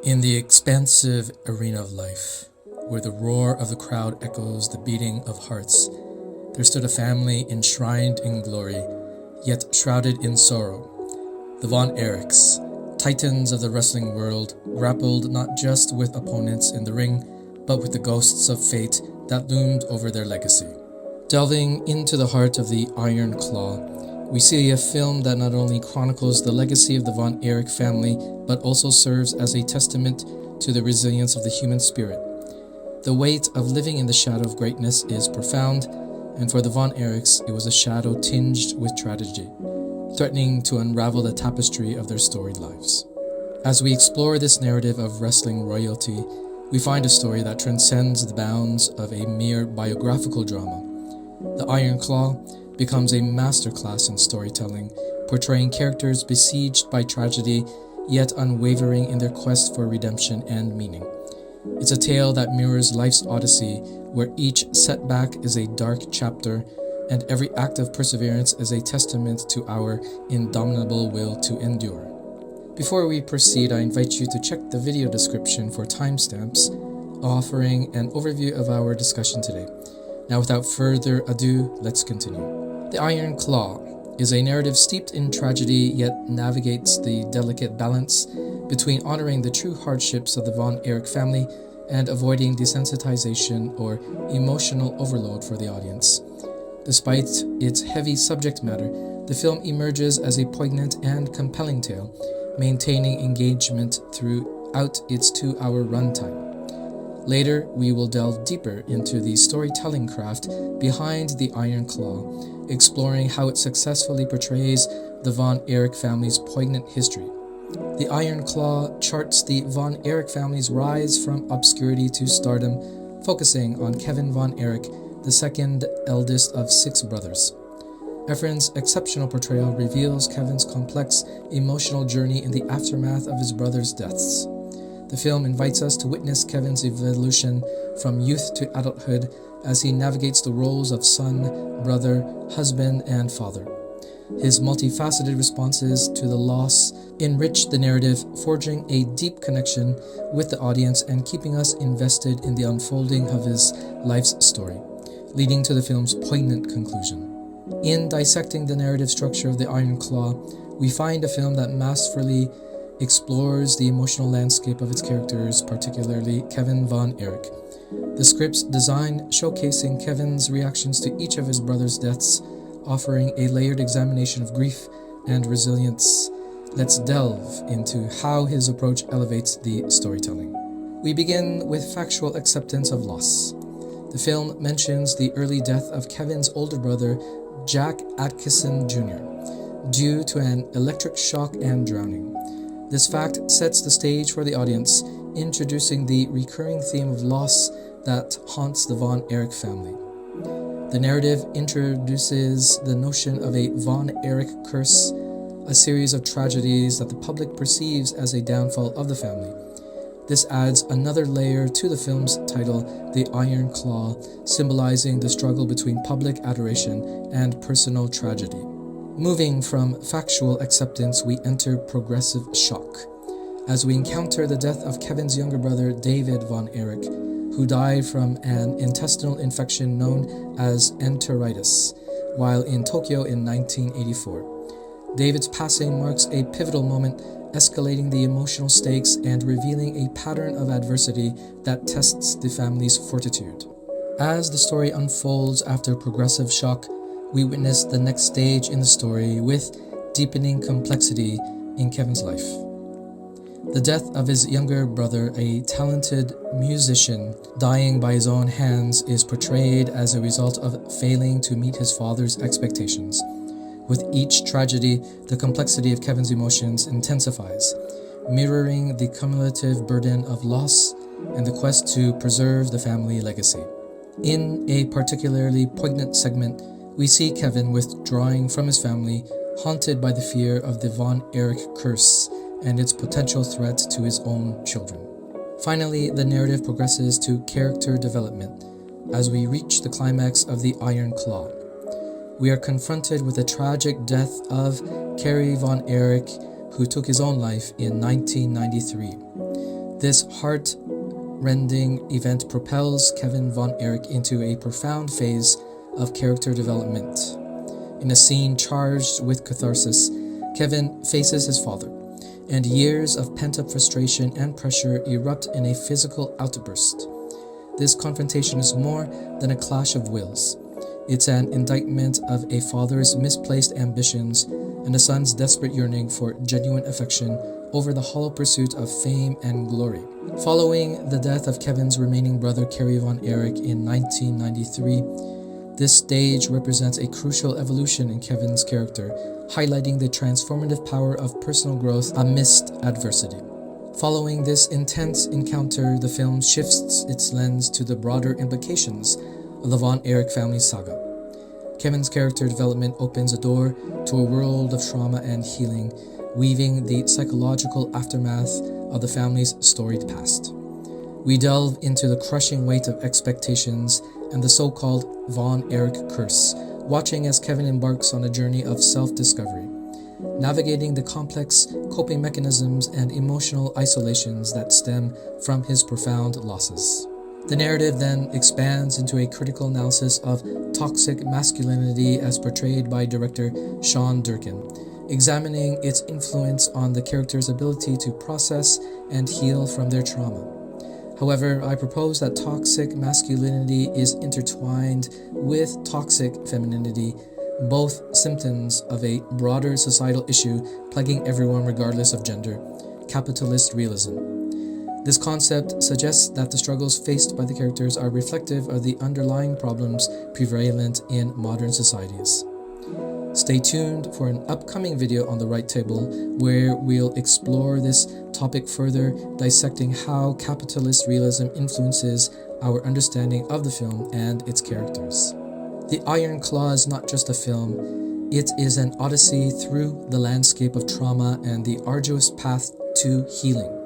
In the expansive arena of life, where the roar of the crowd echoes the beating of hearts, there stood a family enshrined in glory, yet shrouded in sorrow. The Von Erichs, titans of the wrestling world, grappled not just with opponents in the ring, but with the ghosts of fate that loomed over their legacy. Delving into the heart of the Iron Claw, we see a film that not only chronicles the legacy of the Von Erich family, but also serves as a testament to the resilience of the human spirit. The weight of living in the shadow of greatness is profound, and for the Von Erichs, it was a shadow tinged with tragedy, threatening to unravel the tapestry of their storied lives. As we explore this narrative of wrestling royalty, we find a story that transcends the bounds of a mere biographical drama. The Iron Claw becomes a masterclass in storytelling, portraying characters besieged by tragedy, yet unwavering in their quest for redemption and meaning. It's a tale that mirrors life's odyssey, where each setback is a dark chapter, and every act of perseverance is a testament to our indomitable will to endure. Before we proceed, I invite you to check the video description for timestamps, offering an overview of our discussion today. Now, without further ado, let's continue. The Iron Claw is a narrative steeped in tragedy, yet navigates the delicate balance between honoring the true hardships of the Von Erich family and avoiding desensitization or emotional overload for the audience. Despite its heavy subject matter, the film emerges as a poignant and compelling tale, maintaining engagement throughout its 2-hour runtime. Later, we will delve deeper into the storytelling craft behind the Iron Claw, exploring how it successfully portrays the Von Erich family's poignant history. The Iron Claw charts the Von Erich family's rise from obscurity to stardom, focusing on Kevin Von Erich, the second eldest of 6 brothers. Efron's exceptional portrayal reveals Kevin's complex emotional journey in the aftermath of his brothers' deaths. The film invites us to witness Kevin's evolution from youth to adulthood as he navigates the roles of son, brother, husband, and father. His multifaceted responses to the loss enrich the narrative, forging a deep connection with the audience and keeping us invested in the unfolding of his life's story, leading to the film's poignant conclusion. In dissecting the narrative structure of the Iron Claw, we find a film that masterfully explores the emotional landscape of its characters, particularly Kevin Von Erich. The script's design showcasing Kevin's reactions to each of his brothers' deaths, offering a layered examination of grief and resilience. Let's delve into how his approach elevates the storytelling. We begin with factual acceptance of loss. The film mentions the early death of Kevin's older brother, Zac Efron Jr., due to an electric shock and drowning. This fact sets the stage for the audience, introducing the recurring theme of loss that haunts the Von Erich family. The narrative introduces the notion of a Von Erich curse, a series of tragedies that the public perceives as a downfall of the family. This adds another layer to the film's title, The Iron Claw, symbolizing the struggle between public adoration and personal tragedy. Moving from factual acceptance, we enter progressive shock, as we encounter the death of Kevin's younger brother, David Von Erich, who died from an intestinal infection known as enteritis, while in Tokyo in 1984. David's passing marks a pivotal moment, escalating the emotional stakes and revealing a pattern of adversity that tests the family's fortitude. As the story unfolds after progressive shock, we witness the next stage in the story with Deepening Complexity in Kevin's life. The death of his younger brother, a talented musician, dying by his own hands, is portrayed as a result of failing to meet his father's expectations. With each tragedy, the complexity of Kevin's emotions intensifies, mirroring the cumulative burden of loss and the quest to preserve the family legacy. In a particularly poignant segment, we see Kevin withdrawing from his family, haunted by the fear of the Von Erich curse and its potential threat to his own children. Finally, the narrative progresses to character development as we reach the climax of the Iron Claw. We are confronted with the tragic death of Carrie Von Erich, who took his own life in 1993. This heart-rending event propels Kevin Von Erich into a profound phase of character development. In a scene charged with catharsis, Kevin faces his father, and years of pent-up frustration and pressure erupt in a physical outburst. This confrontation is more than a clash of wills. It's an indictment of a father's misplaced ambitions and a son's desperate yearning for genuine affection over the hollow pursuit of fame and glory. Following the death of Kevin's remaining brother Kerry Von Erich in 1993, this stage represents a crucial evolution in Kevin's character, highlighting the transformative power of personal growth amidst adversity. Following this intense encounter, the film shifts its lens to the broader implications of the Von Erich family saga. Kevin's character development opens a door to a world of trauma and healing, weaving the psychological aftermath of the family's storied past. We delve into the crushing weight of expectations and the so-called Von Erich curse, watching as Kevin embarks on a journey of self-discovery, navigating the complex coping mechanisms and emotional isolations that stem from his profound losses. The narrative then expands into a critical analysis of toxic masculinity as portrayed by director Sean Durkin, examining its influence on the character's ability to process and heal from their trauma. However, I propose that toxic masculinity is intertwined with toxic femininity, both symptoms of a broader societal issue plaguing everyone regardless of gender, capitalist realism. This concept suggests that the struggles faced by the characters are reflective of the underlying problems prevalent in modern societies. Stay tuned for an upcoming video on the right table where we'll explore this topic further, dissecting how capitalist realism influences our understanding of the film and its characters. The Iron Claw is not just a film, it is an odyssey through the landscape of trauma and the arduous path to healing.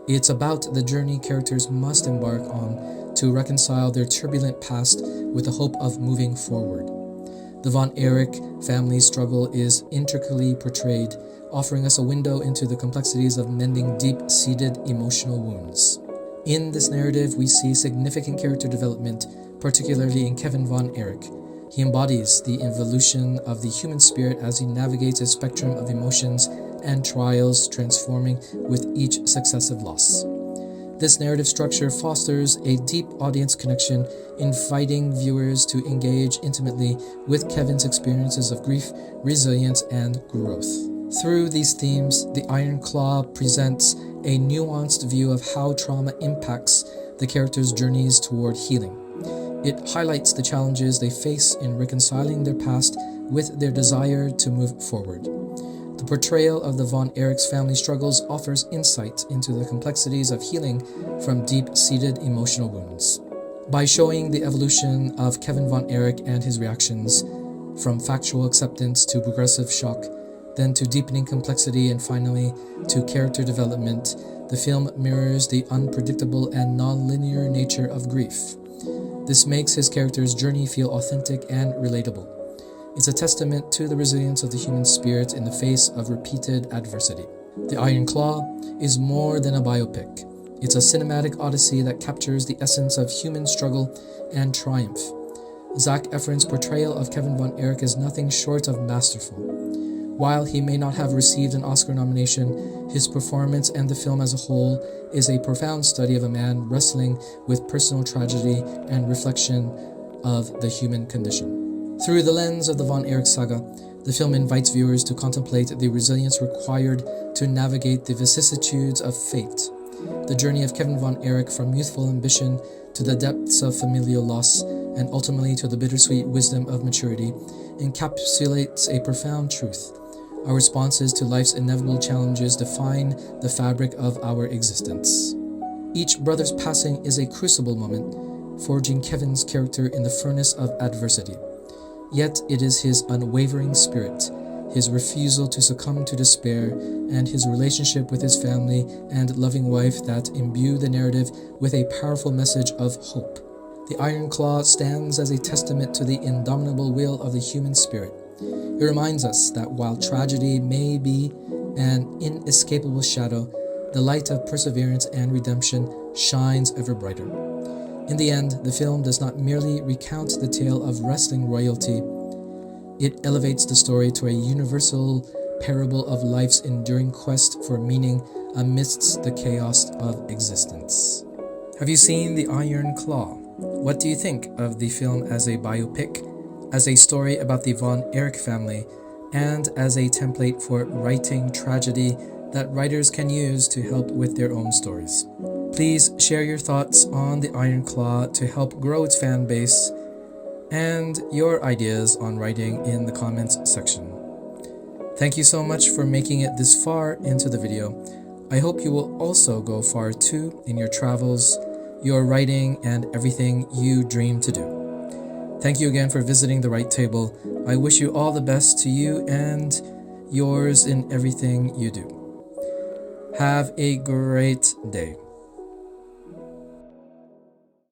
It's about the journey characters must embark on to reconcile their turbulent past with the hope of moving forward. The Von Erich family struggle is intricately portrayed, offering us a window into the complexities of mending deep-seated emotional wounds. In this narrative, we see significant character development, particularly in Kevin Von Erich. He embodies the evolution of the human spirit as he navigates a spectrum of emotions and trials, transforming with each successive loss. This narrative structure fosters a deep audience connection, inviting viewers to engage intimately with Kevin's experiences of grief, resilience, and growth. Through these themes, the Iron Claw presents a nuanced view of how trauma impacts the characters' journeys toward healing. It highlights the challenges they face in reconciling their past with their desire to move forward. The portrayal of the Von Erich's family struggles offers insight into the complexities of healing from deep-seated emotional wounds. By showing the evolution of Kevin Von Erich and his reactions, from factual acceptance to progressive shock, then to deepening complexity, and finally to character development, the film mirrors the unpredictable and non-linear nature of grief. This makes his character's journey feel authentic and relatable. It's a testament to the resilience of the human spirit in the face of repeated adversity. The Iron Claw is more than a biopic. It's a cinematic odyssey that captures the essence of human struggle and triumph. Zac Efron's portrayal of Kevin Von Erich is nothing short of masterful. While he may not have received an Oscar nomination, his performance and the film as a whole is a profound study of a man wrestling with personal tragedy and reflection of the human condition. Through the lens of the Von Erich saga, the film invites viewers to contemplate the resilience required to navigate the vicissitudes of fate. The journey of Kevin Von Erich from youthful ambition to the depths of familial loss and ultimately to the bittersweet wisdom of maturity encapsulates a profound truth. Our responses to life's inevitable challenges define the fabric of our existence. Each brother's passing is a crucible moment, forging Kevin's character in the furnace of adversity. Yet it is his unwavering spirit, his refusal to succumb to despair, and his relationship with his family and loving wife that imbue the narrative with a powerful message of hope. The Iron Claw stands as a testament to the indomitable will of the human spirit. It reminds us that while tragedy may be an inescapable shadow, the light of perseverance and redemption shines ever brighter. In the end, the film does not merely recount the tale of wrestling royalty, it elevates the story to a universal parable of life's enduring quest for meaning amidst the chaos of existence. Have you seen The Iron Claw? What do you think of the film as a biopic, as a story about the von Erich family, and as a template for writing tragedy that writers can use to help with their own stories? Please share your thoughts on The Iron Claw to help grow its fan base, and your ideas on writing in the comments section. Thank you so much for making it this far into the video. I hope you will also go far too in your travels, your writing, and everything you dream to do. Thank you again for visiting the Right Table. I wish you all the best to you and yours in everything you do. Have a great day.